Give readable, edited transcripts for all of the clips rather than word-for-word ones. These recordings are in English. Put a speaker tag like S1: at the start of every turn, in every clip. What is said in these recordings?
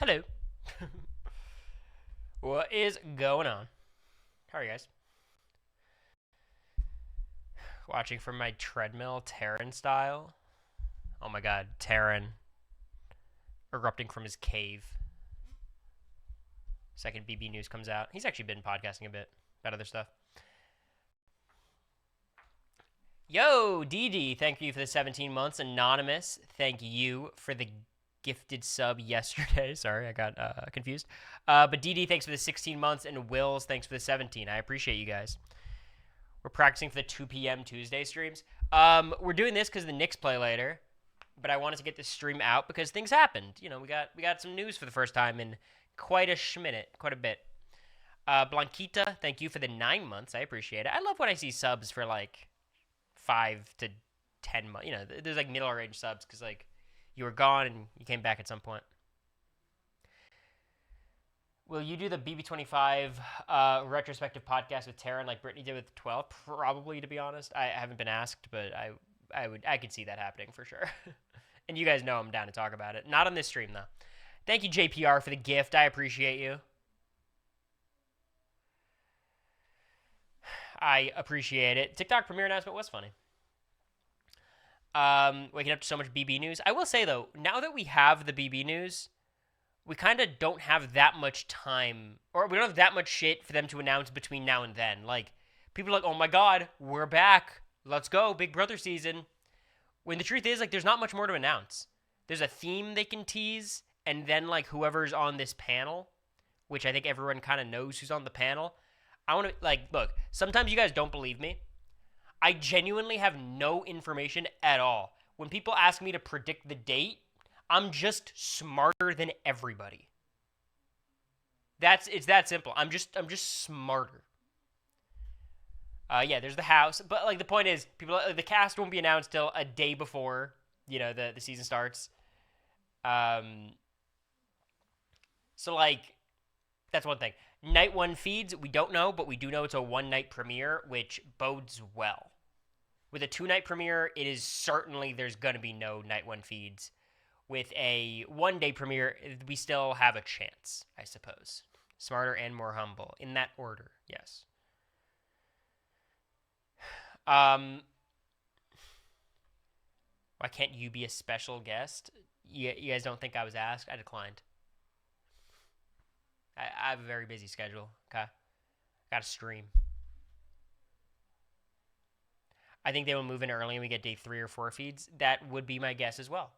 S1: Hello. What is going on? How are you guys? Watching from my treadmill, Terran style. Oh my god, Terran erupting from his cave. Second BB news comes out. He's actually been podcasting a bit about other stuff. Yo, DD, thank you for the 17 months. Anonymous, thank you for the gifted sub yesterday. Sorry, I got confused. But DD, thanks for the 16 months. And Wills, thanks for the 17. I appreciate you guys. We're practicing for the 2 p.m. Tuesday streams. We're doing this because the Knicks play later. But I wanted to get this stream out because things happened. You know, we got some news for the first time in quite a bit. Blanquita, thank you for the 9 months. I appreciate it. I love when I see subs for like 5 to 10 months. You know, there's like middle range subs because like you were gone and you came back at some point. Will you do the BB25 retrospective podcast with Taryn like Brittany did with 12? Probably, to be honest. I haven't been asked, but I could see that happening for sure. And you guys know I'm down to talk about it. Not on this stream though. Thank you, JPR, for the gift. I appreciate you. I appreciate it. TikTok premiere announcement was funny. Waking up to so much BB news. I will say though, now that we have the BB news, we kind of don't have that much time, or we don't have that much shit for them to announce between now and then. Like, people are like, oh my god, we're back. Let's go, Big Brother season. When the truth is, like, there's not much more to announce. There's a theme they can tease, and then, like, whoever's on this panel, which I think everyone kind of knows who's on the panel. I want to, like, look, sometimes you guys don't believe me. I genuinely have no information at all. When people ask me to predict the date, I'm just smarter than everybody. It's that simple. I'm just smarter. Yeah, there's the house, but like the point is, the cast won't be announced till a day before, you know, the season starts. So like, that's one thing. Night 1 feeds, we don't know, but we do know it's a 1-night premiere, which bodes well. With a 2-night premiere, it is certainly there's gonna be no Night 1 feeds. With a 1-day premiere, we still have a chance, I suppose. Smarter and more humble. In that order, yes. Why can't you be a special guest? You guys don't think I was asked? I declined. I have a very busy schedule, okay? Gotta stream. I think they will move in early and we get day 3 or 4 feeds. That would be my guess as well.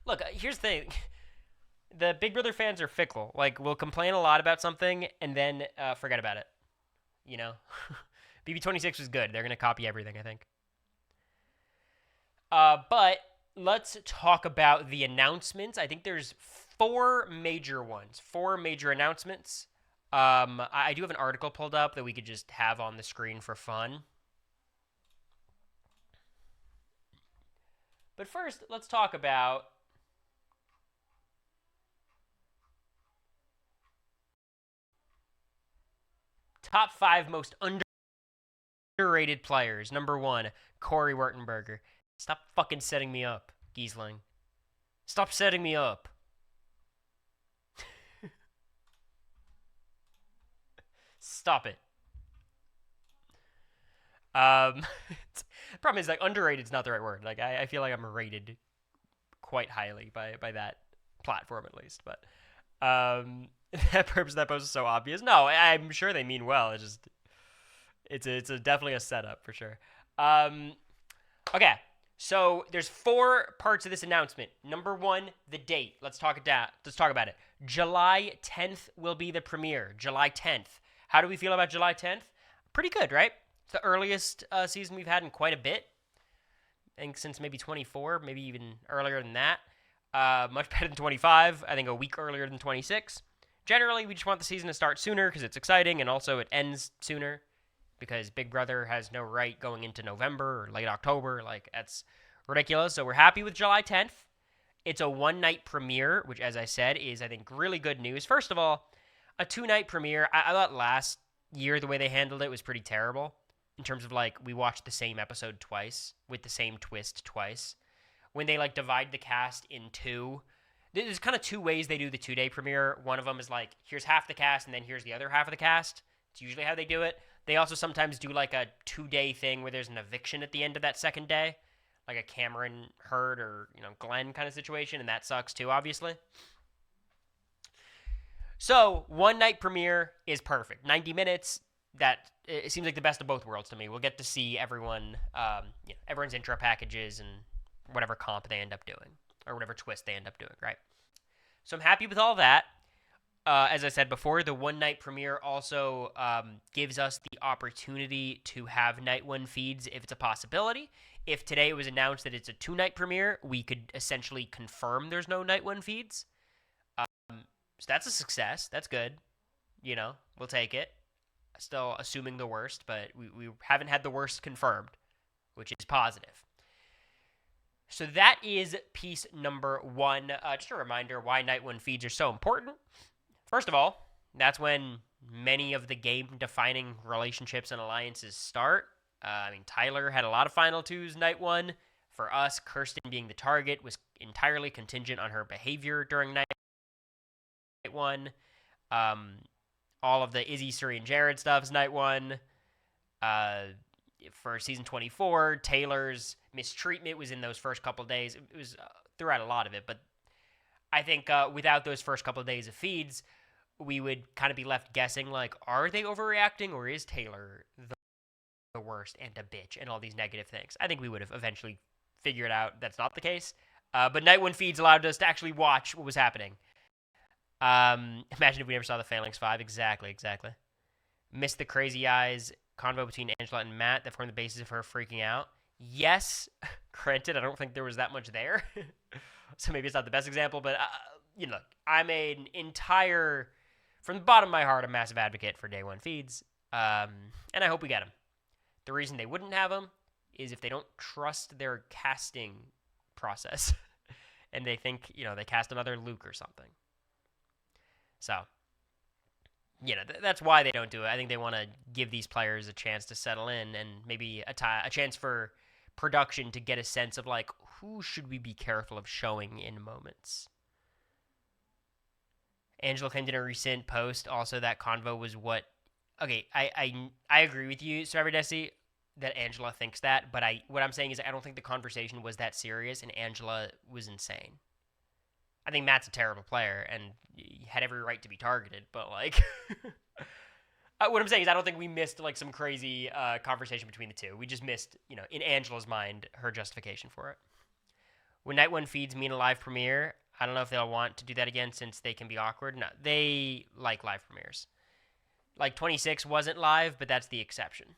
S1: Look, here's the thing. The Big Brother fans are fickle. Like, we'll complain a lot about something and then forget about it. You know? BB26 was good. They're going to copy everything, I think. But let's talk about the announcements. I think there's 4 major ones. 4 major announcements. I do have an article pulled up that we could just have on the screen for fun. But first, let's talk about top 5 most underrated players. Number 1, corywurtenberger. Stop fucking setting me up, Giesling. Stop setting me up. Stop it. Problem is, like, underrated is not the right word. Like, I feel like I'm rated quite highly by that platform, at least. But that purpose that post is so obvious. No, I'm sure they mean well. It's definitely a setup for sure. Okay, so there's 4 parts of this announcement. Number 1, the date. Let's talk about it. July 10th will be the premiere. July 10th. How do we feel about July 10th? Pretty good, right? It's the earliest season we've had in quite a bit. I think since maybe 24, maybe even earlier than that. Much better than 25. I think a week earlier than 26. Generally, we just want the season to start sooner because it's exciting, and also it ends sooner because Big Brother has no right going into November or late October. Like, that's ridiculous. So we're happy with July 10th. It's a 1-night premiere, which, as I said, is, I think, really good news. First of all, a 2-night premiere, I thought last year the way they handled it was pretty terrible in terms of, like, we watched the same episode twice with the same twist twice. When they, like, divide the cast in 2, there's kind of two ways they do the 2-day premiere. One of them is like, here's half the cast, and then here's the other half of the cast. It's usually how they do it. They also sometimes do like a 2-day thing where there's an eviction at the end of that second day, like a Cameron Hurd or Glenn kind of situation, and that sucks too, obviously. So 1-night premiere is perfect. 90 minutes. It seems like the best of both worlds to me. We'll get to see everyone, everyone's intro packages and whatever comp they end up doing, or whatever twist they end up doing, right? So I'm happy with all that. As I said before, the 1-night premiere also gives us the opportunity to have night 1 feeds if it's a possibility. If today it was announced that it's a 2-night premiere, we could essentially confirm there's no night 1 feeds. So that's a success. That's good. We'll take it. Still assuming the worst, but we haven't had the worst confirmed, which is positive. So that is piece number 1. Just a reminder why night 1 feeds are so important. First of all, that's when many of the game-defining relationships and alliances start. Tyler had a lot of Final 2s night 1. For us, Kirsten being the target was entirely contingent on her behavior during night 1. All of the Izzy, Suri, and Jared stuff is night 1. For season 24, Taylor's mistreatment was in those first couple of days. It was throughout a lot of it, but I think without those first couple of days of feeds, we would kind of be left guessing, like, are they overreacting, or is Taylor the worst and a bitch and all these negative things? I think we would have eventually figured out that's not the case. But night 1 feeds allowed us to actually watch what was happening. Imagine if we never saw the Phalanx 5. Exactly. Missed the crazy eyes convo between Angela and Matt that formed the basis of her freaking out. Yes, granted, I don't think there was that much there. So maybe it's not the best example, but, I'm an entire, from the bottom of my heart, a massive advocate for day 1 feeds. And I hope we get them. The reason they wouldn't have them is if they don't trust their casting process and they think, they cast another Luke or something. So, that's why they don't do it. I think they want to give these players a chance to settle in and maybe a chance for production to get a sense of, like, who should we be careful of showing in moments. Angela claimed in a recent post also that convo was what... Okay, I agree with you, Survivor Desi, that Angela thinks that, but what I'm saying is I don't think the conversation was that serious and Angela was insane. I think Matt's a terrible player and he had every right to be targeted, but, like, what I'm saying is I don't think we missed, like, some crazy conversation between the two. We just missed, in Angela's mind, her justification for it. When night 1 feeds mean a live premiere, I don't know if they'll want to do that again since they can be awkward. No, they like live premieres. Like, 26 wasn't live, but that's the exception.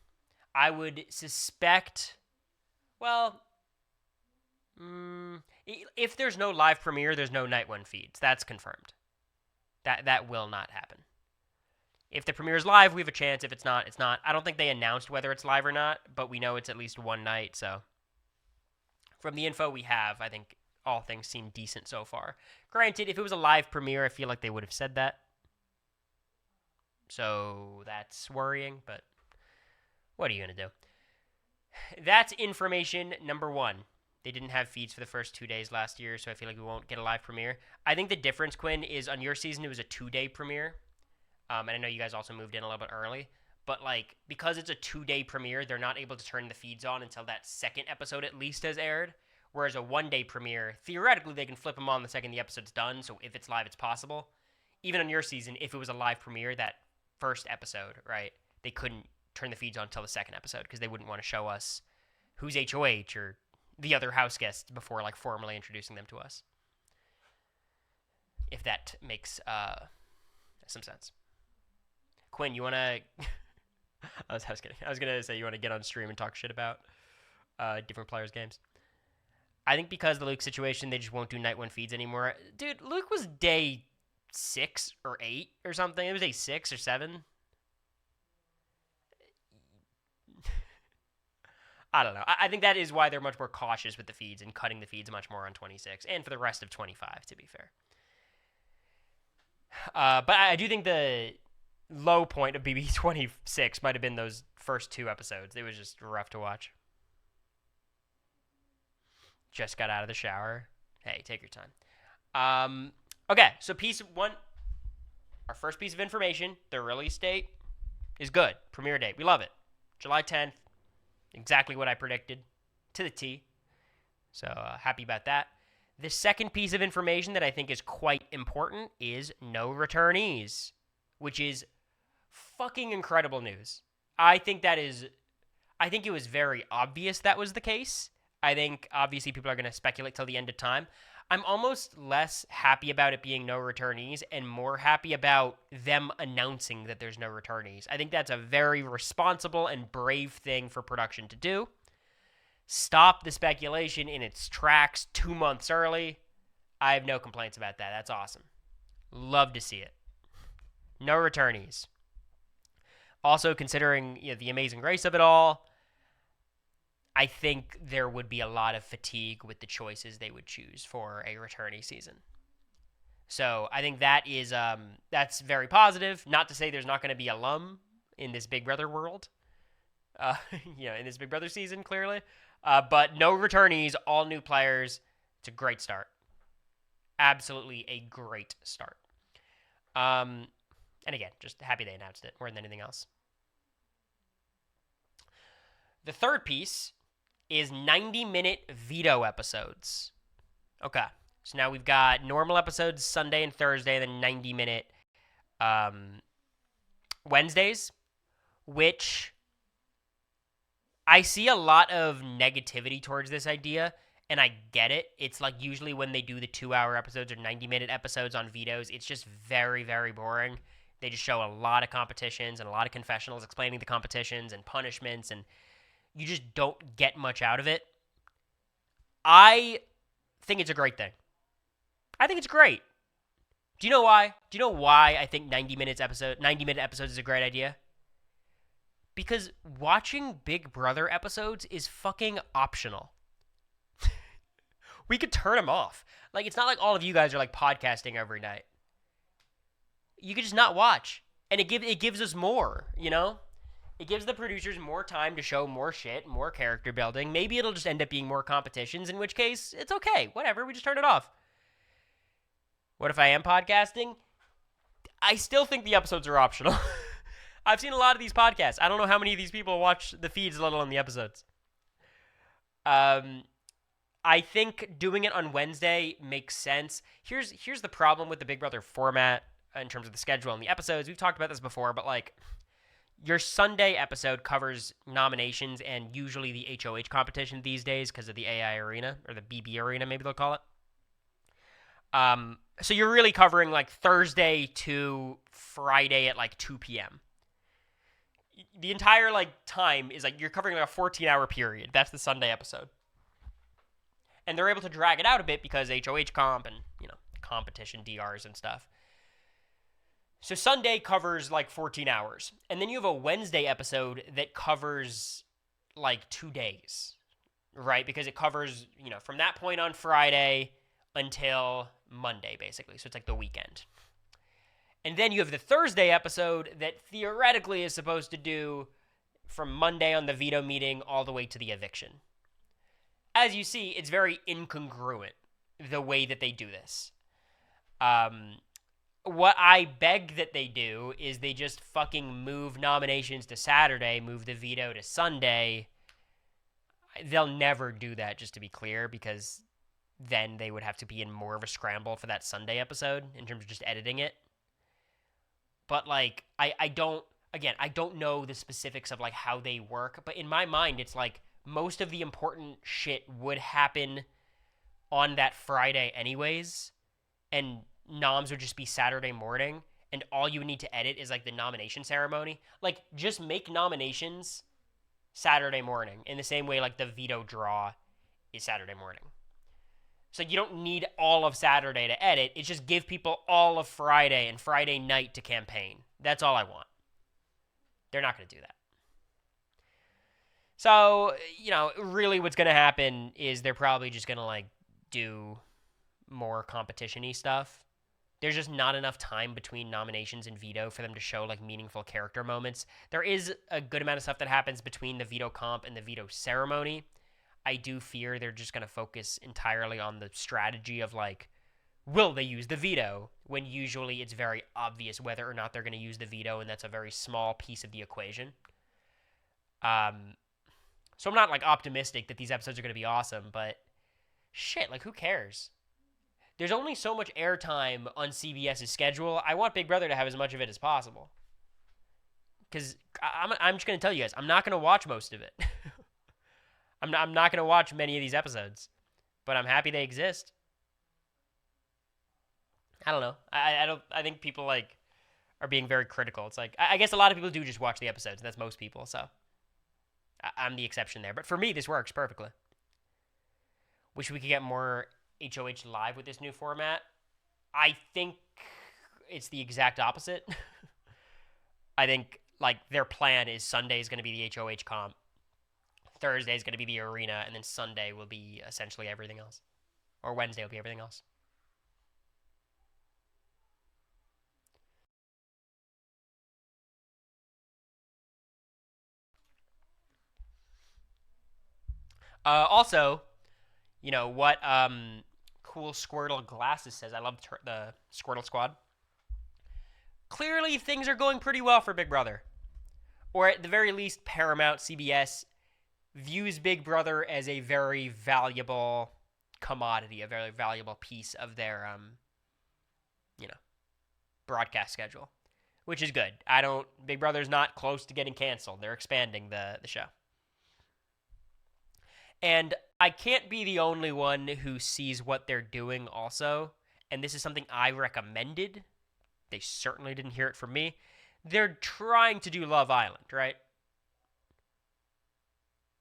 S1: I would suspect, well... if there's no live premiere, there's no night 1 feeds. That's confirmed. That will not happen. If the premiere is live, we have a chance. If it's not, it's not. I don't think they announced whether it's live or not, but we know it's at least 1 night. So from the info we have, I think all things seem decent so far. Granted, if it was a live premiere, I feel like they would have said that. So that's worrying, but what are you going to do? That's information number 1. They didn't have feeds for the first 2 days last year, so I feel like we won't get a live premiere. I think the difference, Quinn, is on your season it was a 2-day premiere. And I know you guys also moved in a little bit early. But, like, because it's a 2-day premiere, they're not able to turn the feeds on until that second episode at least has aired. Whereas a 1-day premiere, theoretically, they can flip them on the second the episode's done. So if it's live, it's possible. Even on your season, if it was a live premiere, that first episode, right, they couldn't turn the feeds on until the second episode because they wouldn't want to show us who's HOH or the other house guests before, like, formally introducing them to us. If that makes some sense. Quinn, you want to... I was kidding. I was going to say you want to get on stream and talk shit about different players' games. I think because of the Luke situation, they just won't do night 1 feeds anymore. Dude, Luke was day 6 or 8 or something. It was day 6 or 7. I don't know. I think that is why they're much more cautious with the feeds and cutting the feeds much more on 26 and for the rest of 25, to be fair. But I do think the low point of BB26 might have been those first 2 episodes. It was just rough to watch. Just got out of the shower. Hey, take your time. Okay, so piece one, our first piece of information, the release date is good. Premiere date. We love it. July 10th. Exactly what I predicted to the T. So happy about that. The second piece of information that I think is quite important is no returnees, which is fucking incredible news. I think it was very obvious that was the case. I think obviously people are going to speculate till the end of time. I'm almost less happy about it being no returnees and more happy about them announcing that there's no returnees. I think that's a very responsible and brave thing for production to do. Stop the speculation in its tracks 2 months early. I have no complaints about that. That's awesome. Love to see it. No returnees. Also, considering the amazing grace of it all, I think there would be a lot of fatigue with the choices they would choose for a returnee season. So I think that's very positive. Not to say there's not going to be alum in this Big Brother world, in this Big Brother season, clearly. But no returnees, all new players. It's a great start. Absolutely a great start. And again, just happy they announced it more than anything else. The third piece is 90-minute veto episodes. Okay. So now we've got normal episodes Sunday and Thursday, and then 90-minute Wednesdays, which I see a lot of negativity towards this idea, and I get it. It's like usually when they do the 2-hour episodes or 90-minute episodes on vetoes, it's just very, very boring. They just show a lot of competitions and a lot of confessionals explaining the competitions and punishments, and you just don't get much out of it. I think it's a great thing. I think it's great. Do you know why? Do you know why I think 90-minute episodes is a great idea? Because watching Big Brother episodes is fucking optional. We could turn them off. Like, it's not like all of you guys are like podcasting every night. You could just not watch. And it gives us more, It gives the producers more time to show more shit, more character building. Maybe it'll just end up being more competitions, in which case, it's okay. Whatever, we just turn it off. What if I am podcasting? I still think the episodes are optional. I've seen a lot of these podcasts. I don't know how many of these people watch the feeds, let alone the episodes. I think doing it on Wednesday makes sense. Here's the problem with the Big Brother format in terms of the schedule and the episodes. We've talked about this before, but your Sunday episode covers nominations and usually the HOH competition these days because of the AI arena, or the BB arena, maybe they'll call it. So you're really covering Thursday to Friday at 2 p.m. The entire time is you're covering a 14-hour period. That's the Sunday episode. And they're able to drag it out a bit because HOH comp and, competition DRs and stuff. So Sunday covers 14 hours. And then you have a Wednesday episode that covers 2 days, right? Because it covers, from that point on Friday until Monday, basically. So it's the weekend. And then you have the Thursday episode that theoretically is supposed to do from Monday on the veto meeting all the way to the eviction. As you see, it's very incongruent, the way that they do this. What I beg that they do is they just fucking move nominations to Saturday, move the veto to Sunday. They'll never do that, just to be clear, because then they would have to be in more of a scramble for that Sunday episode in terms of just editing it. But, I don't know the specifics of, how they work. But in my mind, it's, most of the important shit would happen on that Friday anyways. And noms would just be Saturday morning. And all you would need to edit is, the nomination ceremony. Just make nominations Saturday morning. In the same way, the veto draw is Saturday morning. So you don't need all of Saturday to edit. It's just give people all of Friday and Friday night to campaign. That's all I want. They're not going to do that. So, really what's going to happen is they're probably just going to, do more competition-y stuff. There's just not enough time between nominations and veto for them to show, meaningful character moments. There is a good amount of stuff that happens between the veto comp and the veto ceremony. I do fear they're just going to focus entirely on the strategy of, will they use the veto? When usually it's very obvious whether or not they're going to use the veto, and that's a very small piece of the equation. So I'm not like optimistic that these episodes are going to be awesome, but shit, like who cares? There's only so much airtime on CBS's schedule. I want Big Brother to have as much of it as possible. Because I'm just going to tell you guys, I'm not going to watch most of it. I'm not going to watch many of these episodes. But I'm happy they exist. I don't know. I think people like are being very critical. It's like I guess a lot of people do just watch the episodes, and that's most people. So I'm the exception there. But for me, this works perfectly. Wish we could get more HOH live with this new format. I think it's the exact opposite. I think like their plan is Sunday is going to be the HOH comp, Thursday is going to be the arena, and then Sunday will be essentially everything else, or Wednesday will be everything else. Also, you know what? Cool Squirtle Glasses says, I love the Squirtle Squad. Clearly, things are going pretty well for Big Brother. Or at the very least, Paramount CBS views Big Brother as a very valuable commodity, a very valuable piece of their, you know, broadcast schedule, which is good. Big Brother's not close to getting canceled. They're expanding the show. And I can't be the only one who sees what they're doing also. And this is something I recommended. They certainly didn't hear it from me. They're trying to do Love Island, right?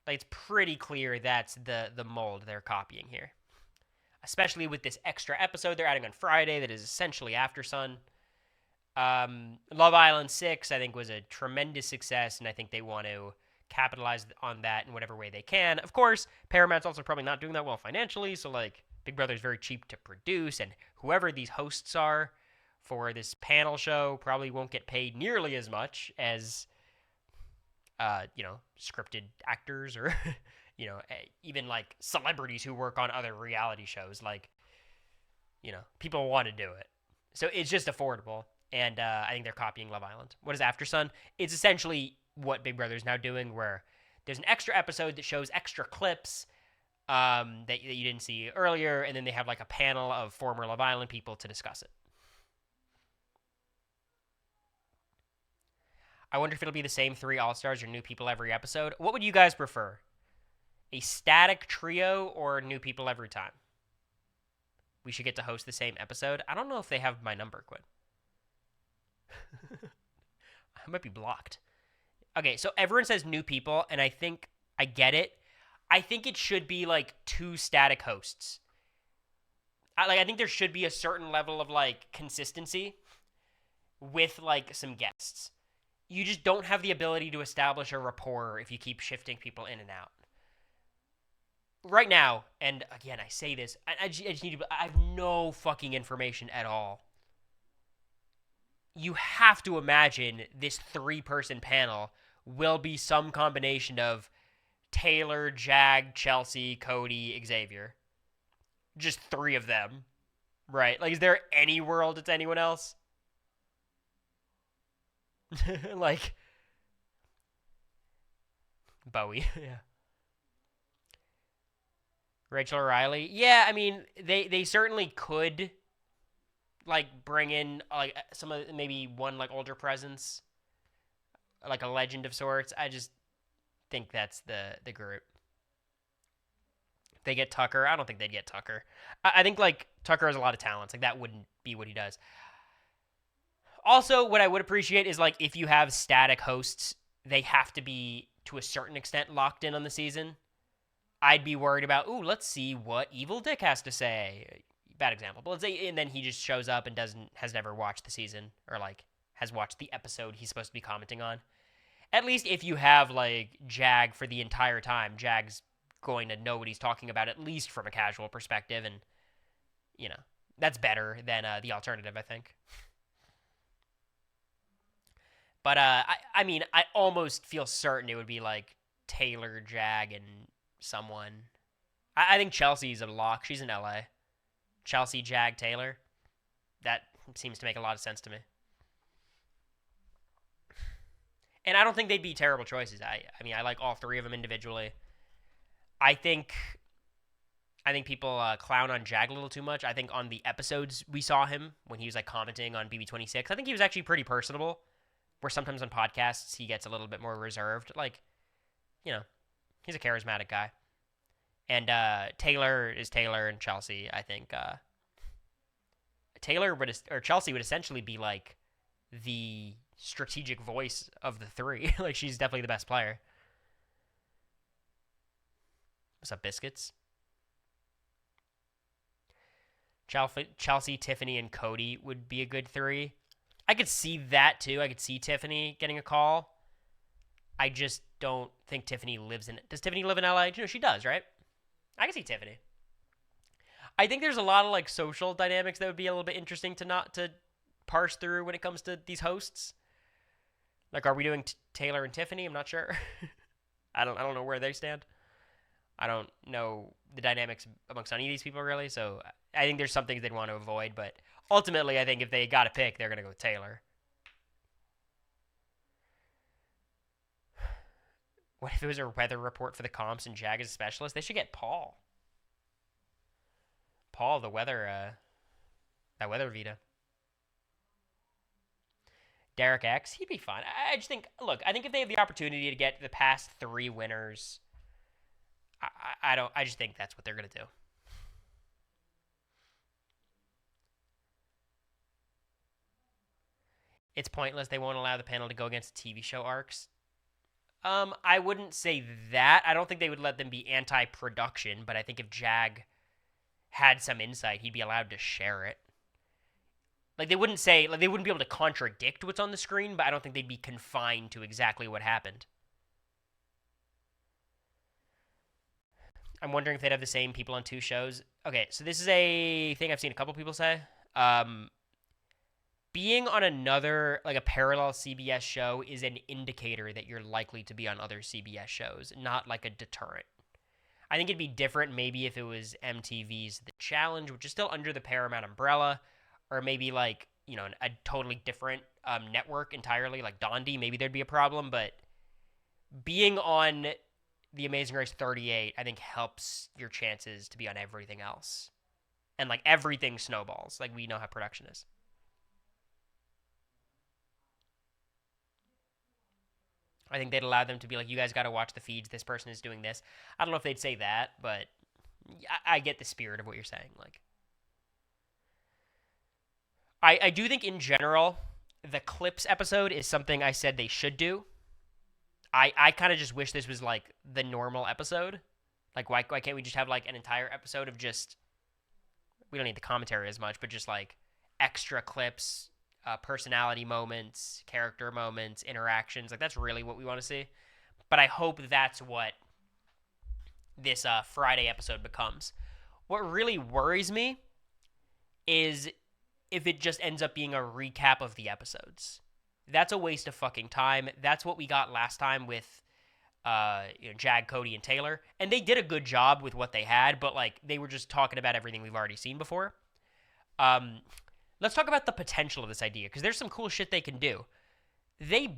S1: Like, it's pretty clear that's the mold they're copying here. Especially with this extra episode they're adding on Friday that is essentially After Sun. Love Island 6, I think, was a tremendous success, and I think they want to capitalize on that in whatever way they can. Of course, Paramount's also probably not doing that well financially, so like Big Brother's very cheap to produce, and whoever these hosts are for this panel show probably won't get paid nearly as much as scripted actors or even like celebrities who work on other reality shows. Like, people want to do it, so it's just affordable. And I think they're copying Love Island. What is After Sun? It's essentially what Big Brother is now doing, where there's an extra episode that shows extra clips that you didn't see earlier, and then they have like a panel of former Love Island people to discuss it. I wonder if it'll be the same 3 All-Stars or new people every episode. What would you guys prefer? A static trio or new people every time? We should get to host the same episode. I don't know if they have my number, Quinn. I might be blocked. Okay, so everyone says new people, and I think I get it. I think it should be like 2 static hosts. I think there should be a certain level of like consistency with like some guests. You just don't have the ability to establish a rapport if you keep shifting people in and out. Right now, and again, I say this, I just need to, I have no fucking information at all. You have to imagine this 3-person panel will be some combination of Taylor, Jag, Chelsea, Cody, Xavier. Just 3 of them, right? Like, is there any world it's anyone else? Like, Bowie, yeah. Rachel O'Reilly. Yeah, I mean, they certainly could, like, bring in, like, some of, maybe one, like, older presence, like a legend of sorts. I just think that's the group. They get Tucker. I don't think they'd get Tucker. I think, like, Tucker has a lot of talents. Like, that wouldn't be what he does. Also, what I would appreciate is, like, if you have static hosts, they have to be, to a certain extent, locked in on the season. I'd be worried about, let's see what Evil Dick has to say. Bad example. But let's say, and then he just shows up and has never watched the season, or, like, has watched the episode he's supposed to be commenting on. At least if you have, like, Jag for the entire time, Jag's going to know what he's talking about, at least from a casual perspective, and, that's better than the alternative, I think. But, I mean, I almost feel certain it would be, like, Taylor, Jag, and someone. I think Chelsea's a lock. She's in LA. Chelsea, Jag, Taylor. That seems to make a lot of sense to me. And I don't think they'd be terrible choices. I mean, I like all three of them individually. I think people clown on Jag a little too much. I think on the episodes we saw him when he was like commenting on BB26, I think he was actually pretty personable. Where sometimes on podcasts he gets a little bit more reserved. Like, you know, he's a charismatic guy. And Taylor is Taylor, and Chelsea, I think Chelsea would essentially be like the strategic voice of the three. Like, she's definitely the best player. What's up, biscuits? Chelsea, Tiffany, and Cody would be a good three. I could see that too. I could see Tiffany getting a call. I just don't think Tiffany lives in... Does Tiffany live in LA? No, she does, right? I can see Tiffany. I think there's a lot of like social dynamics that would be a little bit interesting to parse through when it comes to these hosts. Like, are we doing Taylor and Tiffany? I'm not sure. I don't know where they stand. I don't know the dynamics amongst any of these people really, so I think there's some things they'd want to avoid, but ultimately I think if they got to pick, they're going to go with Taylor. What if it was a weather report for the comps and Jag as a specialist? They should get Paul. Paul, the weather, that weather Vita. Derek X, he'd be fine. I just think, look, I think if they have the opportunity to get the past three winners, I just think that's what they're going to do. It's pointless. They won't allow the panel to go against TV show arcs. I wouldn't say that. I don't think they would let them be anti-production, but I think if Jag had some insight, he'd be allowed to share it. Like, they wouldn't say, like, they wouldn't be able to contradict what's on the screen, but I don't think they'd be confined to exactly what happened. I'm wondering if they'd have the same people on two shows. Okay, so this is a thing I've seen a couple people say. Being on another, like a parallel CBS show is an indicator that you're likely to be on other CBS shows, not like a deterrent. I think it'd be different maybe if it was MTV's The Challenge, which is still under the Paramount umbrella, or maybe like, you know, a totally different network entirely, like Dondi, maybe there'd be a problem, but being on The Amazing Race 38, I think helps your chances to be on everything else. And like everything snowballs, like we know how production is. I think they'd allow them to be like, you guys got to watch the feeds. This person is doing this. I don't know if they'd say that, but I get the spirit of what you're saying. Like, I do think in general, the clips episode is something I said they should do. I kind of just wish this was like the normal episode. Like, why can't we just have like an entire episode of just, we don't need the commentary as much, but just like extra clips, personality moments, character moments, interactions. Like, that's really what we want to see. But I hope that's what this Friday episode becomes. What really worries me is if it just ends up being a recap of the episodes. That's a waste of fucking time. That's what we got last time with Jag, Cody, and Taylor. And they did a good job with what they had, but like they were just talking about everything we've already seen before. Let's talk about the potential of this idea, because there's some cool shit they can do. They,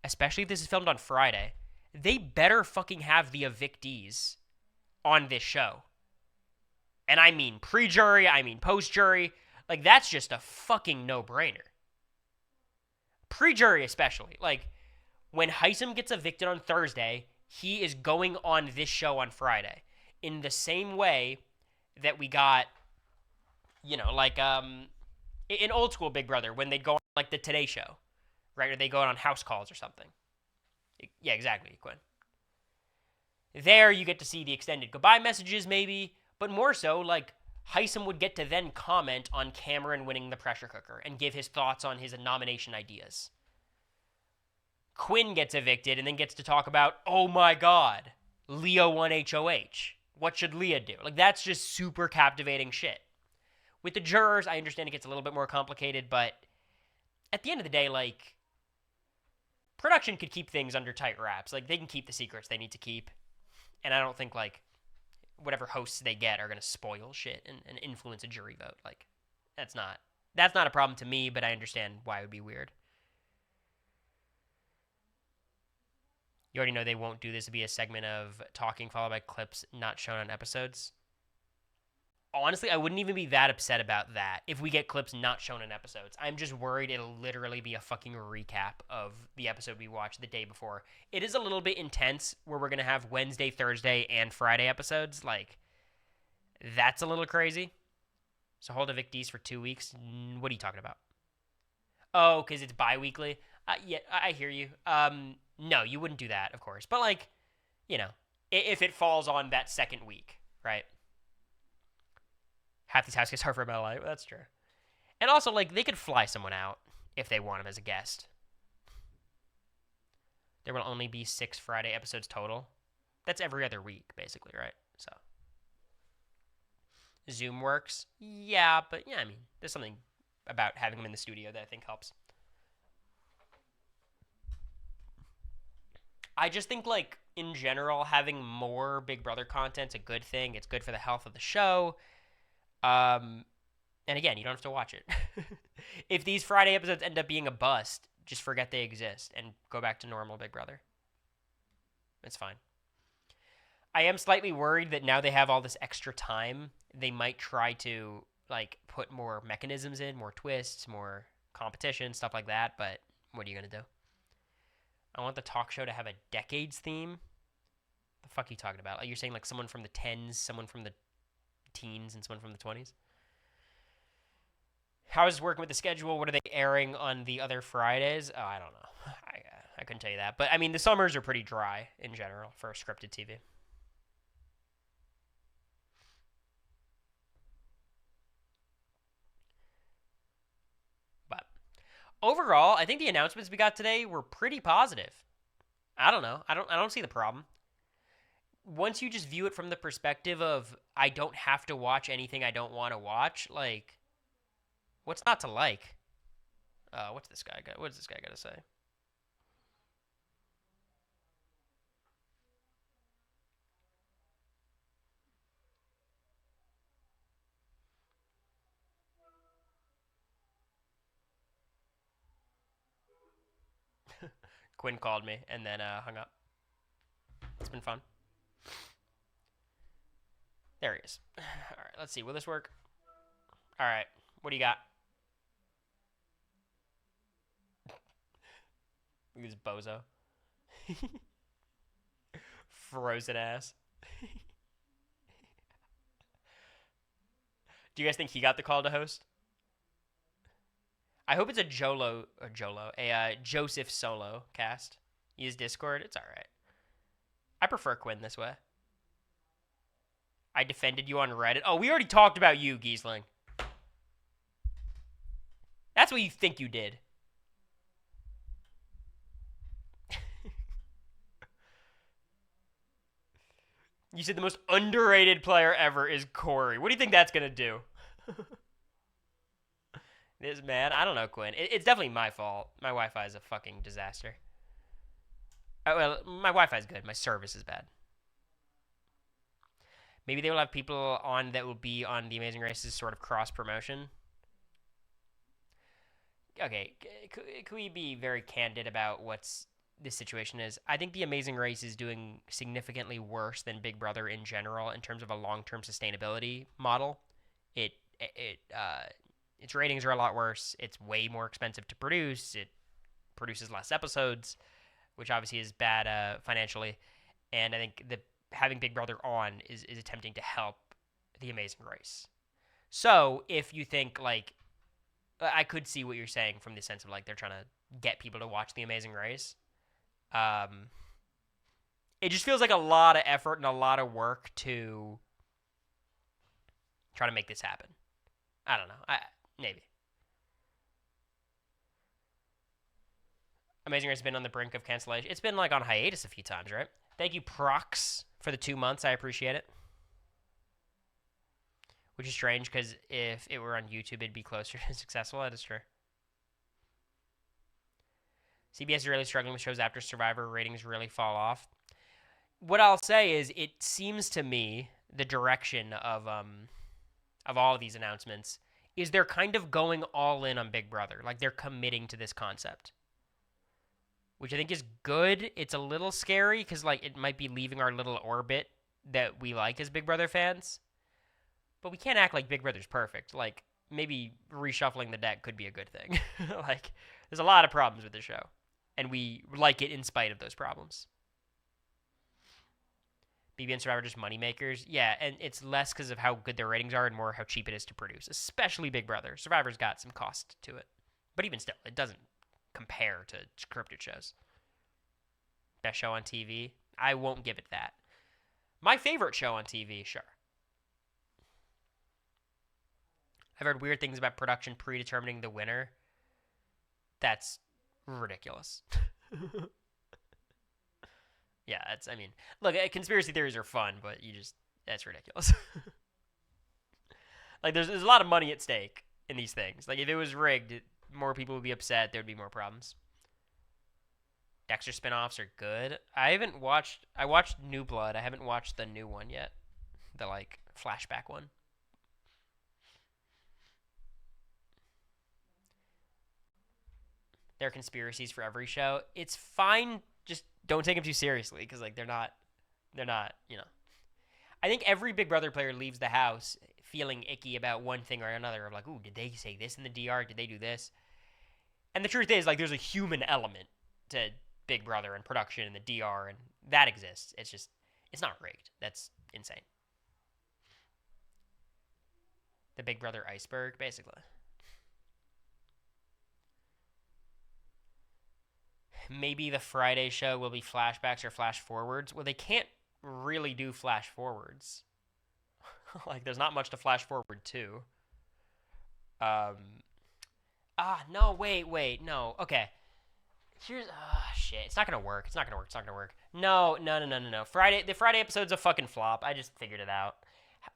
S1: especially if this is filmed on Friday, they better fucking have the evictees on this show. And I mean pre-jury, I mean post-jury. Like, that's just a fucking no-brainer. Pre-jury especially. Like, when Heisem gets evicted on Thursday, he is going on this show on Friday. In the same way that we got, you know, like, in old school Big Brother, when they'd go on, like, the Today Show, right? Or they go on house calls or something. Yeah, exactly, Quinn. There, you get to see the extended goodbye messages, maybe, but more so, like, Heisem would get to then comment on Cameron winning the pressure cooker and give his thoughts on his nomination ideas. Quinn gets evicted and then gets to talk about, oh my god, Leah won HOH. What should Leah do? Like, that's just super captivating shit. With the jurors, I understand it gets a little bit more complicated, but at the end of the day, like, production could keep things under tight wraps. Like, they can keep the secrets they need to keep. And I don't think, like, whatever hosts they get are going to spoil shit and influence a jury vote. Like, that's not a problem to me, but I understand why it would be weird. You already know they won't do this to be a segment of talking followed by clips not shown on episodes. Honestly, I wouldn't even be that upset about that if we get clips not shown in episodes. I'm just worried it'll literally be a fucking recap of the episode we watched the day before. It is a little bit intense where we're going to have Wednesday, Thursday, and Friday episodes. Like, that's a little crazy. So hold evictees for 2 weeks. What are you talking about? Oh, because it's bi-weekly? Yeah, I hear you. No, you wouldn't do that, of course. But, like, you know, if it falls on that second week, right? Half these house guests are from LA. Well, that's true. And also, like, they could fly someone out if they want him as a guest. There will only be 6 Friday episodes total. That's every other week, basically, right? So, Zoom works. Yeah, but, yeah, I mean, there's something about having him in the studio that I think helps. I just think, like, in general, having more Big Brother content's a good thing. It's good for the health of the show. And again, you don't have to watch it. If these Friday episodes end up being a bust, just forget they exist and go back to normal Big Brother. It's fine. I am slightly worried that now they have all this extra time, they might try to, like, put more mechanisms in, more twists, more competition, stuff like that, but what are you going to do? I want the talk show to have a decades theme. The fuck are you talking about? Like, you're saying, like, someone from the 10s, someone from the teens, and someone from the 20s? How is it working with the schedule? What are they airing on the other Fridays? Oh, I don't know. I couldn't tell you that. But, I mean, the summers are pretty dry in general for scripted TV. But overall, I think the announcements we got today were pretty positive. I don't know. I don't see the problem. Once you just view it from the perspective of I don't have to watch anything I don't want to watch, like, what's not to like? What does this guy got to say? Quinn called me and then hung up. It's been fun. There he is. All right, let's see. Will this work? All right. What do you got? Look at this bozo. Frozen ass. Do you guys think he got the call to host? I hope it's a Joseph Solo cast. Use Discord. It's all right. I prefer Quinn this way. I defended you on Reddit. Oh, we already talked about you, Giesling. That's what you think you did. You said the most underrated player ever is Cory. What do you think that's going to do? This man, I don't know, Quinn. It's definitely my fault. My Wi-Fi is a fucking disaster. Well, my Wi-Fi is good. My service is bad. Maybe they will have people on that will be on The Amazing Race's sort of cross-promotion. Okay, could we be very candid about what's this situation is? I think The Amazing Race is doing significantly worse than Big Brother in general in terms of a long-term sustainability model. Its ratings are a lot worse. It's way more expensive to produce. It produces less episodes, which obviously is bad financially. And I think having Big Brother on is attempting to help The Amazing Race. So if you think, like, I could see what you're saying from the sense of, like, they're trying to get people to watch The Amazing Race. It just feels like a lot of effort and a lot of work to try to make this happen. I don't know. Maybe. Amazing Race has been on the brink of cancellation. It's been, like, on hiatus a few times, right? Thank you, Prox, for the 2 months. I appreciate it. Which is strange, because if it were on YouTube, it'd be closer to successful. That is true. CBS is really struggling with shows after Survivor. Ratings really fall off. What I'll say is, it seems to me the direction of all of these announcements is they're kind of going all in on Big Brother. Like they're committing to this concept, which I think is good. It's a little scary because like it might be leaving our little orbit that we like as Big Brother fans. But we can't act like Big Brother's perfect. Like maybe reshuffling the deck could be a good thing. Like there's a lot of problems with the show, and we like it in spite of those problems. BB and Survivor are just moneymakers. Yeah, and it's less because of how good their ratings are and more how cheap it is to produce, especially Big Brother. Survivor's got some cost to it. But even still, it doesn't compare to scripted shows. Best show on TV? I won't give it that. My favorite show on TV, sure. I've heard weird things about production predetermining the winner. That's ridiculous. Yeah, I mean, look, conspiracy theories are fun, but that's ridiculous. Like, there's a lot of money at stake in these things. Like, if it was rigged, more people would be upset. There would be more problems. Dexter spinoffs are good. I watched New Blood. I haven't watched the new one yet. The, like, flashback one. There are conspiracies for every show. It's fine. Just don't take them too seriously because like they're not, you know. I think every Big Brother player leaves the house feeling icky about one thing or another of like, ooh, did they say this in the DR? Did they do this? And the truth is like there's a human element to Big Brother and production and the DR and that exists. It's not rigged. That's insane. The Big Brother iceberg, basically. Maybe the Friday show will be flashbacks or flash forwards. Well, they can't really do flash forwards. Like, there's not much to flash forward to. No, wait, no. Okay. Shit. It's not gonna work. No. The Friday episode's a fucking flop. I just figured it out.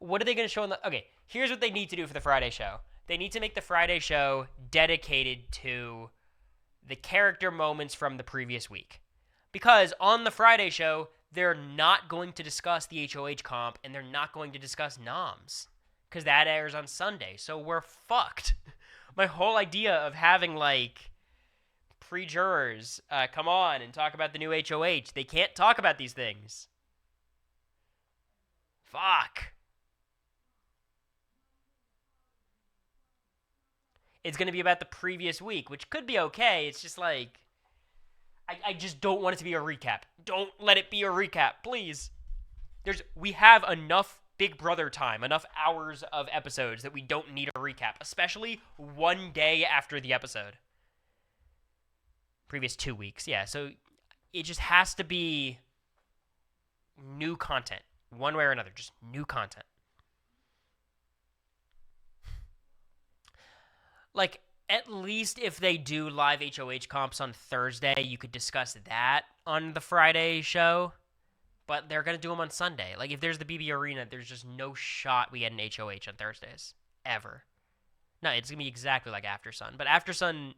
S1: What are they gonna show in the... Okay, here's what they need to do for the Friday show. They need to make the Friday show dedicated to the character moments from the previous week. Because on the Friday show, they're not going to discuss the HOH comp, and they're not going to discuss noms. Because that airs on Sunday, so we're fucked. My whole idea of having, like, pre-jurors come on and talk about the new HOH, they can't talk about these things. Fuck. It's going to be about the previous week, which could be okay. It's just like, I just don't want it to be a recap. Don't let it be a recap, please. We have enough Big Brother time, enough hours of episodes that we don't need a recap, especially one day after the episode. Previous 2 weeks, yeah. So it just has to be new content, one way or another, just new content. Like, at least if they do live HOH comps on Thursday, you could discuss that on the Friday show. But they're going to do them on Sunday. Like, if there's the BB Arena, there's just no shot we get an HOH on Thursdays. Ever. No, it's going to be exactly like After Sun. But After Sun...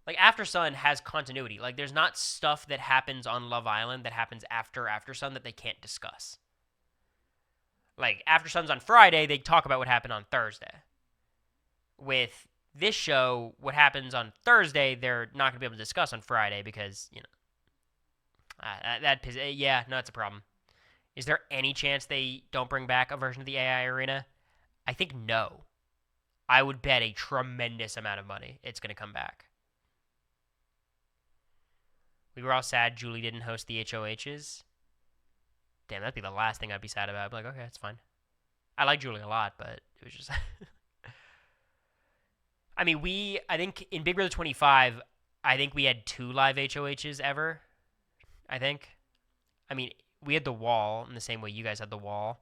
S1: Like, After Sun has continuity. Like, there's not stuff that happens on Love Island that happens after Sun that they can't discuss. Like, After Sun's on Friday, they talk about what happened on Thursday. With this show, what happens on Thursday, they're not going to be able to discuss on Friday because, you know, that's a problem. Is there any chance they don't bring back a version of the AI Arena? I think no. I would bet a tremendous amount of money it's going to come back. We were all sad Julie didn't host the HOHs. Damn, that'd be the last thing I'd be sad about. I'd be like, okay, that's fine. I like Julie a lot, but it was just... I mean, I think in Big Brother 25, I think we had 2 live HOHs ever. I think. I mean, we had the wall in the same way you guys had the wall.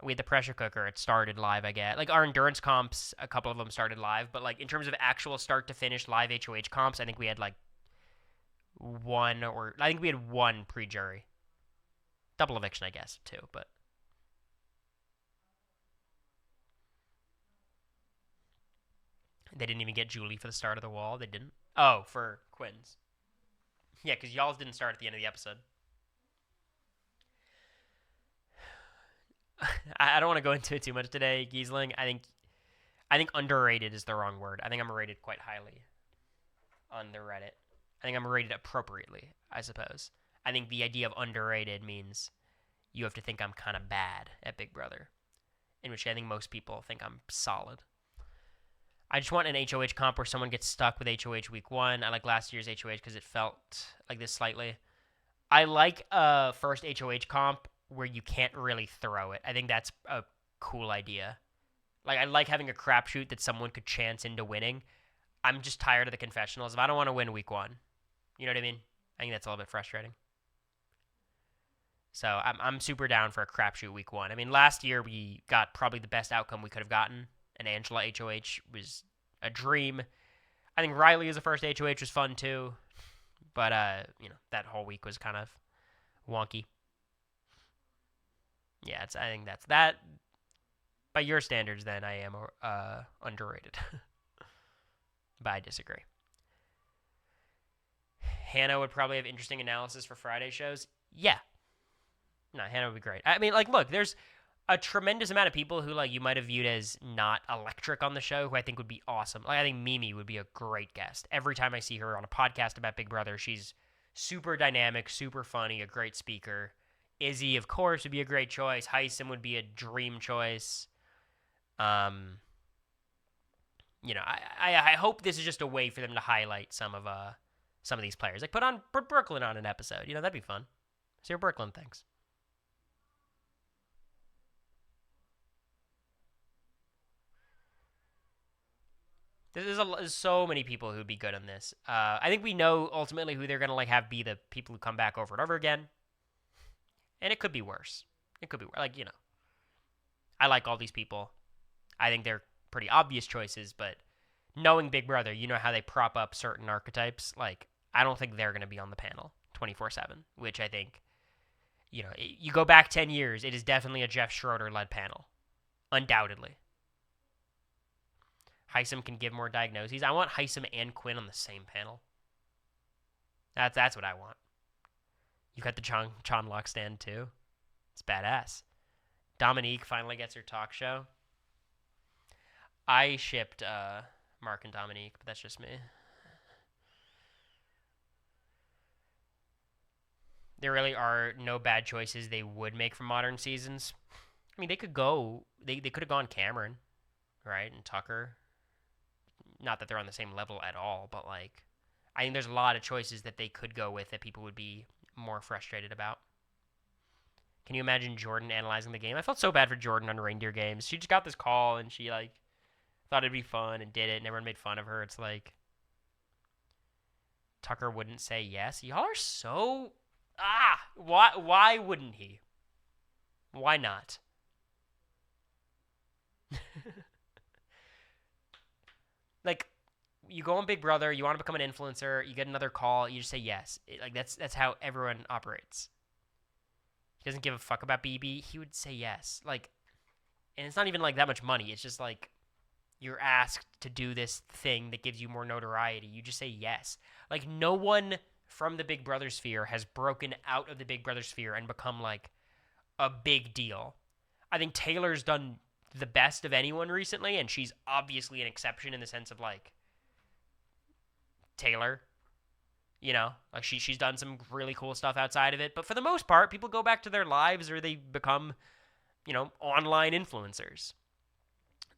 S1: We had the pressure cooker. It started live, I guess. Like, our endurance comps, a couple of them started live. But, like, in terms of actual start-to-finish live HOH comps, I think we had, like, I think we had 1 pre-jury. Double eviction, I guess, too, but... They didn't even get Julie for the start of the wall. They didn't. Oh, for Quinn's. Yeah, because y'all didn't start at the end of the episode. I don't want to go into it too much today, Giesling. I think underrated is the wrong word. I think I'm rated quite highly on the Reddit. I think I'm rated appropriately, I suppose. I think the idea of underrated means you have to think I'm kind of bad at Big Brother, in which I think most people think I'm solid. I just want an HOH comp where someone gets stuck with HOH week 1. I like last year's HOH because it felt like this slightly. I like a first HOH comp where you can't really throw it. I think that's a cool idea. Like, I like having a crapshoot that someone could chance into winning. I'm just tired of the confessionals. If I don't want to win week 1, you know what I mean? I think that's a little bit frustrating. So I'm super down for a crapshoot week 1. I mean, last year we got probably the best outcome we could have gotten. And Angela HOH was a dream. I think Riley as a first HOH was fun too. But, that whole week was kind of wonky. Yeah, I think that's that. By your standards, then, I am underrated. But I disagree. Hannah would probably have interesting analysis for Friday shows. Yeah. No, Hannah would be great. I mean, look, there's a tremendous amount of people who, you might have viewed as not electric on the show who I think would be awesome. I think Mimi would be a great guest. Every time I see her on a podcast about Big Brother, she's super dynamic, super funny, a great speaker. Izzy, of course, would be a great choice. Heisem would be a dream choice. I hope this is just a way for them to highlight some of these players. Like, put Brooklyn on an episode. That'd be fun. See what Brooklyn thinks. There's so many people who'd be good on this. I think we know ultimately who they're gonna have be the people who come back over and over again, and it could be worse. It could be I like all these people. I think they're pretty obvious choices, but knowing Big Brother, you know how they prop up certain archetypes. I don't think they're gonna be on the panel 24/7, which I think, you go back 10 years, it is definitely a Jeff Schroeder led panel, undoubtedly. Heisem can give more diagnoses. I want Heisem and Quinn on the same panel. That's what I want. You got the John Locke stand too. It's badass. Dominique finally gets her talk show. I shipped Mark and Dominique, but that's just me. There really are no bad choices they would make from modern seasons. I mean, they could go. They could have gone Cameron, right, and Tucker. Not that they're on the same level at all, but I think there's a lot of choices that they could go with that people would be more frustrated about. Can you imagine Jordan analyzing the game? I felt so bad for Jordan on Reindeer Games. She just got this call and she thought it'd be fun and did it, and everyone made fun of her. It's Tucker wouldn't say yes. Y'all are so why wouldn't he? Why not? You go on Big Brother, you want to become an influencer, you get another call, you just say yes. That's how everyone operates. He doesn't give a fuck about BB. He would say yes. And it's not even that much money. It's just you're asked to do this thing that gives you more notoriety. You just say yes. No one from the Big Brother sphere has broken out of the Big Brother sphere and become a big deal. I think Taylor's done the best of anyone recently, and she's obviously an exception in the sense of Taylor, she's done some really cool stuff outside of it, but for the most part, people go back to their lives or they become, online influencers.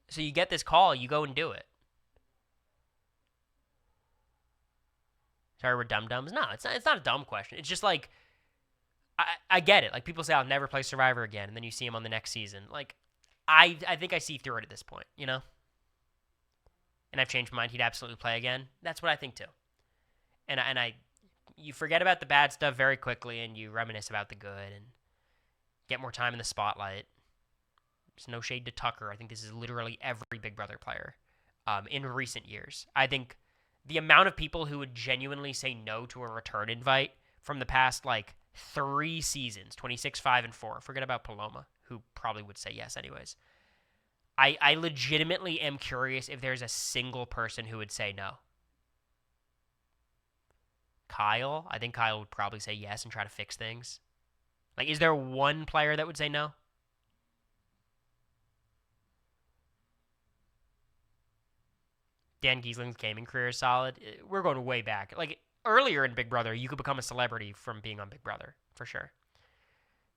S1: So you get this call, you go and do it. Sorry, we're dum-dums? No, it's not a dumb question. It's just I get it. People say I'll never play Survivor again, and then you see him on the next season. I think I see through it at this point, And I've changed my mind. He'd absolutely play again. That's what I think too. And you forget about the bad stuff very quickly, and you reminisce about the good, and get more time in the spotlight. There's no shade to Tucker. I think this is literally every Big Brother player in recent years. I think the amount of people who would genuinely say no to a return invite from the past 3 seasons, 26, 5, and 4. Forget about Paloma, who probably would say yes anyways. I legitimately am curious if there's a single person who would say no. Kyle? I think Kyle would probably say yes and try to fix things. Is there one player that would say no? Dan Giesling's gaming career is solid. We're going way back. Like, earlier in Big Brother, you could become a celebrity from being on Big Brother, for sure.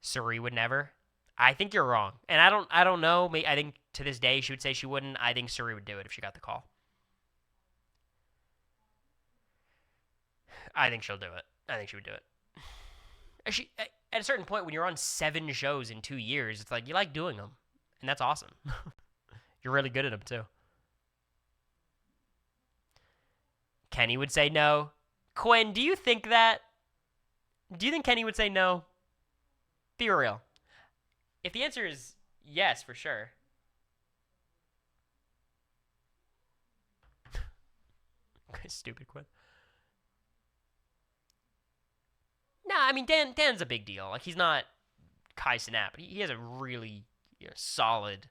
S1: Suri would never. I think you're wrong. And I don't know. I think to this day she would say she wouldn't. I think Suri would do it if she got the call. I think she'll do it. I think she would do it. She, at a certain point, when you're on 7 shows in 2 years, it's like you like doing them. And that's awesome. You're really good at them, too. Kenny would say no. Quinn, do you think that? Do you think Kenny would say no? Be real. If the answer is yes, for sure. Stupid Quinn. Nah, I mean, Dan's a big deal. Like, he's not Kai Cenat, but he has a really solid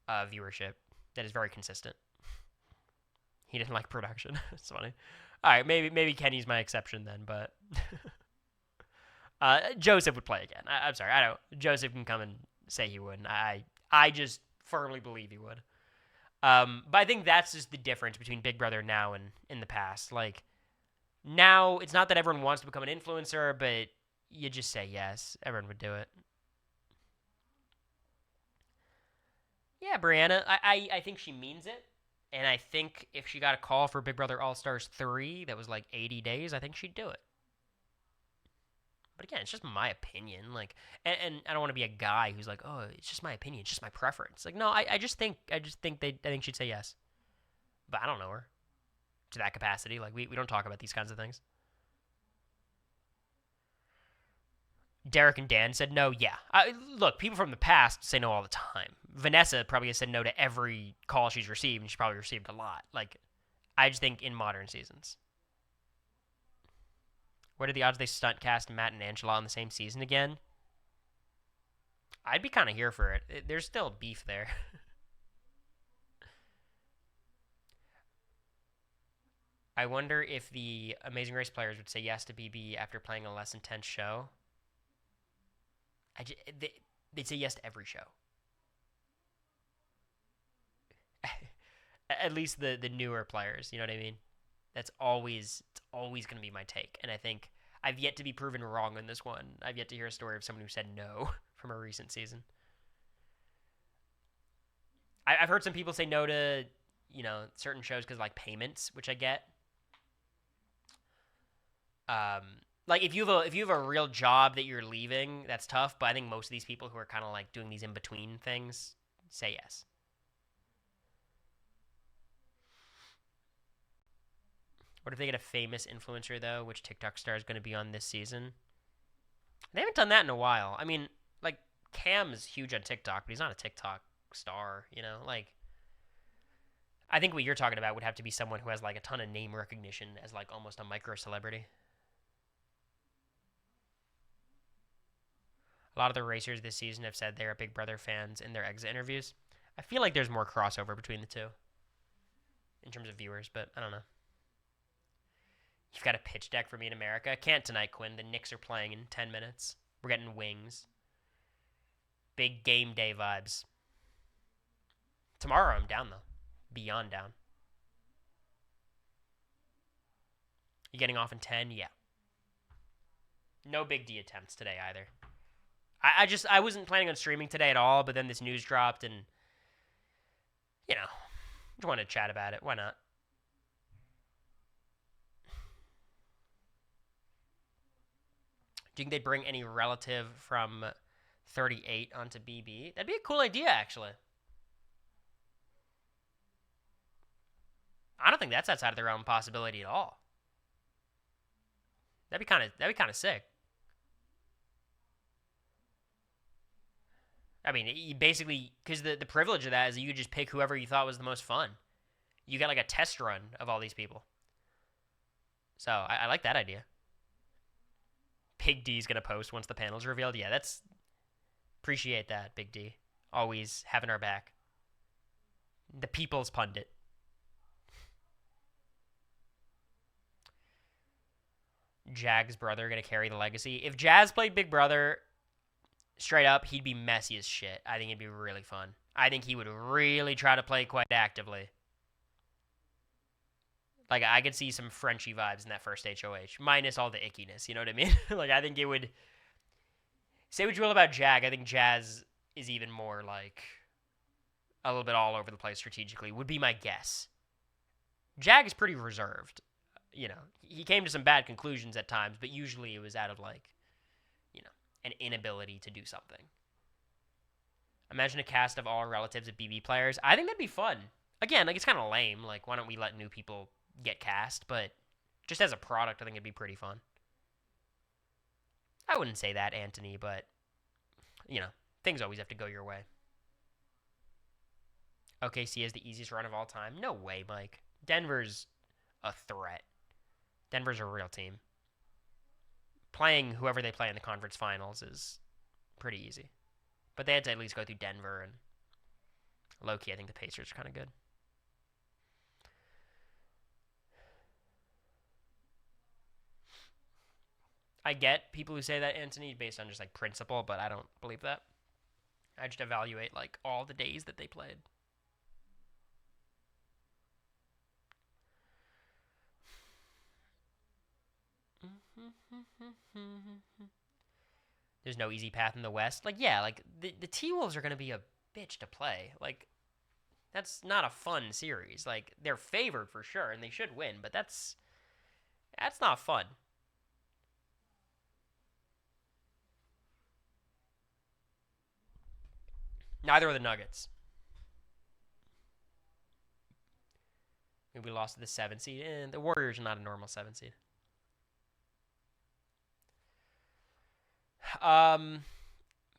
S1: viewership that is very consistent. He didn't like production. It's funny. All right, maybe Kenny's my exception then, but Joseph would play again. I'm sorry, I don't. Joseph can come and say he wouldn't. I just firmly believe he would. But I think that's just the difference between Big Brother now and in the past. Like, now it's not that everyone wants to become an influencer, but you just say yes. Everyone would do it. Yeah, Brianna, I think she means it. And I think if she got a call for Big Brother All-Stars 3 that was like 80 days, I think she'd do it. But again, it's just my opinion. Like, and I don't want to be a guy who's like, oh, it's just my opinion, it's just my preference. Like, no, I think she'd say yes. But I don't know her to that capacity. Like, we don't talk about these kinds of things. Derek and Dan said no. Yeah. Look, people from the past say no all the time. Vanessa probably has said no to every call she's received, and she probably received a lot. Like, I just think in modern seasons. What are the odds they stunt cast Matt and Angela on the same season again? I'd be kind of here for it. There's still beef there. I wonder if the Amazing Race players would say yes to BB after playing a less intense show. They'd say yes to every show. At least the newer players, you know what I mean? It's always going to be my take. And I think I've yet to be proven wrong on this one. I've yet to hear a story of someone who said no from a recent season. I've heard some people say no to, certain shows because like payments, which I get. Like if you have a real job that you're leaving, that's tough. But I think most of these people who are kind of like doing these in between things say yes. What if they get a famous influencer though? Which TikTok star is going to be on this season? They haven't done that in a while. I mean, like Cam is huge on TikTok, but he's not a TikTok star. Like I think what you're talking about would have to be someone who has like a ton of name recognition as like almost a micro celebrity. A lot of the racers this season have said they're Big Brother fans in their exit interviews. I feel like there's more crossover between the two in terms of viewers, but I don't know. You've got a pitch deck for me in America. Can't tonight, Quinn. The Knicks are playing in 10 minutes. We're getting wings. Big game day vibes. Tomorrow I'm down, though. Beyond down. You getting off in 10? Yeah. No Big D attempts today either. I wasn't planning on streaming today at all, but then this news dropped and, just wanted to chat about it. Why not? Do you think they'd bring any relative from 38 onto BB? That'd be a cool idea, actually. I don't think that's outside of the realm of possibility at all. That'd be kind of sick. I mean, you basically, because the privilege of that is you could just pick whoever you thought was the most fun. You got like a test run of all these people. So I like that idea. Big D's going to post once the panel's revealed. Yeah, appreciate that, Big D. Always having our back. The people's pundit. Jag's brother going to carry the legacy. If Jazz played Big Brother, straight up, he'd be messy as shit. I think it'd be really fun. I think he would really try to play quite actively. Like, I could see some Frenchy vibes in that first HOH, minus all the ickiness, you know what I mean? Like, I think it would... Say what you will about Jag, I think Jazz is even more, like, a little bit all over the place strategically, would be my guess. Jag is pretty reserved. You know, he came to some bad conclusions at times, but usually it was out of, like, you know, an inability to do something. Imagine a cast of all relatives of BB players. I think that'd be fun. Again, like, it's kind of lame. Like, why don't we let new people get cast? But just as a product, I think it'd be pretty fun. I wouldn't say that, Anthony, but, you know, things always have to go your way. OKC has the easiest run of all time. No way, Mike. Denver's a threat. Denver's a real team. Playing whoever they play in the conference finals is pretty easy. But they had to at least go through Denver, and low-key, I think the Pacers are kind of good. I get people who say that, Anthony, based on just, like, principle, but I don't believe that. I just evaluate, like, all the days that they played. There's no easy path in the West. Like, yeah, like, the T-Wolves are going to be a bitch to play. Like, that's not a fun series. Like, they're favored for sure, and they should win, but that's not fun. Neither are the Nuggets. Maybe we lost to the 7 seed. And the Warriors are not a normal 7 seed.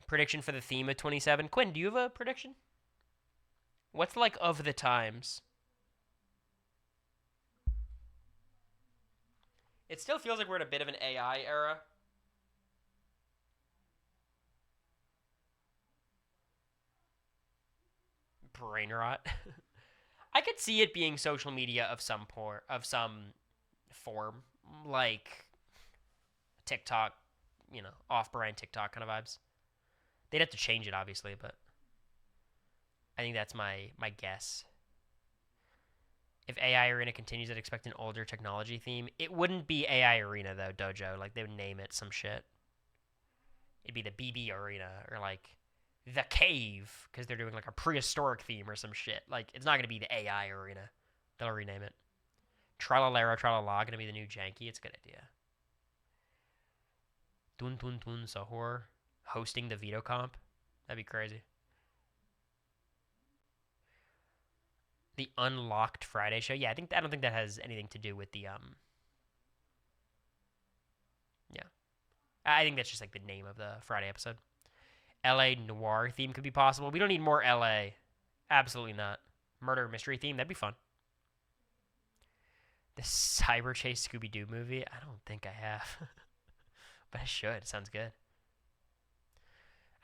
S1: Prediction for the theme of 27. Quinn, do you have a prediction? What's like of the times? It still feels like we're in a bit of an AI era. Brain rot. I could see it being social media of some form, like TikTok, you know, off-brand TikTok kind of vibes. They'd have to change it, obviously, but I think that's my guess. If AI Arena continues, I'd expect an older technology theme. It wouldn't be AI Arena, though, Dojo. Like, they would name it some shit. It'd be the BB Arena, or, like, the Cave, because they're doing, like, a prehistoric theme or some shit. Like, it's not going to be the AI Arena. They'll rename it. Tralalero, Tralala, going to be the new Janky. It's a good idea. Tun Tun Tun Sahur hosting the Veto Comp. That'd be crazy. The Unlocked Friday show. Yeah, I don't think that has anything to do with the yeah. I think that's just like the name of the Friday episode. LA noir theme could be possible. We don't need more LA. Absolutely not. Murder mystery theme, that'd be fun. The Cyber Chase Scooby-Doo movie. I don't think I have. But I should. It sounds good.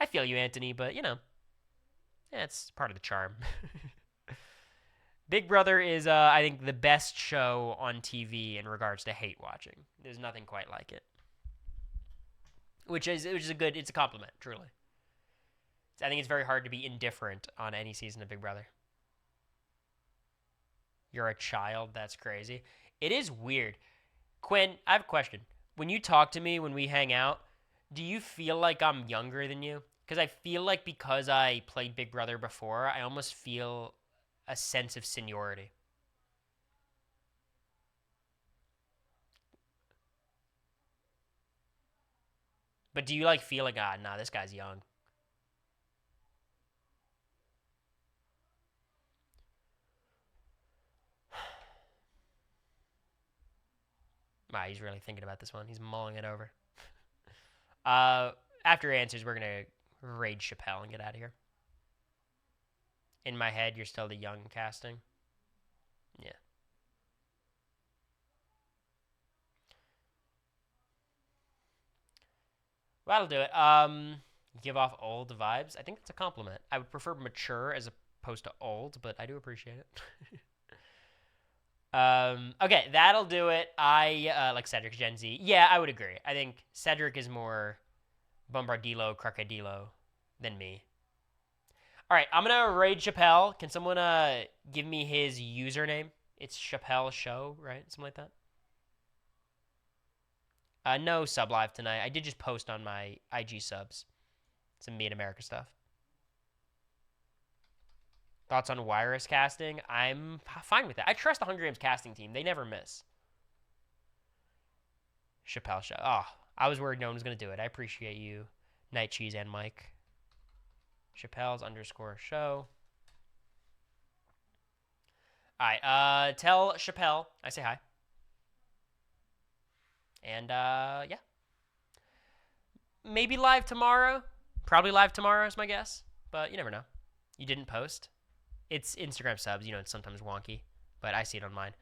S1: I feel you, Anthony, but, you know, yeah, it's part of the charm. Big Brother is, I think, the best show on TV in regards to hate watching. There's nothing quite like it. Which is it's a compliment, truly. I think it's very hard to be indifferent on any season of Big Brother. You're a child? That's crazy. It is weird. Quinn, I have a question. When you talk to me, when we hang out, do you feel like I'm younger than you? Because I feel like because I played Big Brother before, I almost feel a sense of seniority. But do you like feel like, nah, this guy's young? He's really thinking about this one. He's mulling it over. After answers, we're going to raid Chappelle and get out of here. In my head, you're still the young casting. Yeah. Well, that'll do it. Give off old vibes. I think that's a compliment. I would prefer mature as opposed to old, but I do appreciate it. Okay, that'll do it. I like Cedric Gen Z. Yeah, I would agree. I think Cedric is more Bombardilo, Crocodilo than me. All right, I'm going to raid Chappelle. Can someone give me his username It's Chappelle Show, right? Something like that. No sub live tonight. I did just post on my IG subs some Me in America stuff. Thoughts on wireless casting? I'm fine with that. I trust the Hunger Games casting team. They never miss. Chappelle Show. Oh, I was worried no one was going to do it. I appreciate you, Night Cheese and Mike. Chappelle's _show. All right. Tell Chappelle I say hi. And, yeah. Maybe live tomorrow. Probably live tomorrow is my guess. But you never know. You didn't post. It's Instagram subs. You know, it's sometimes wonky. But I see it on mine.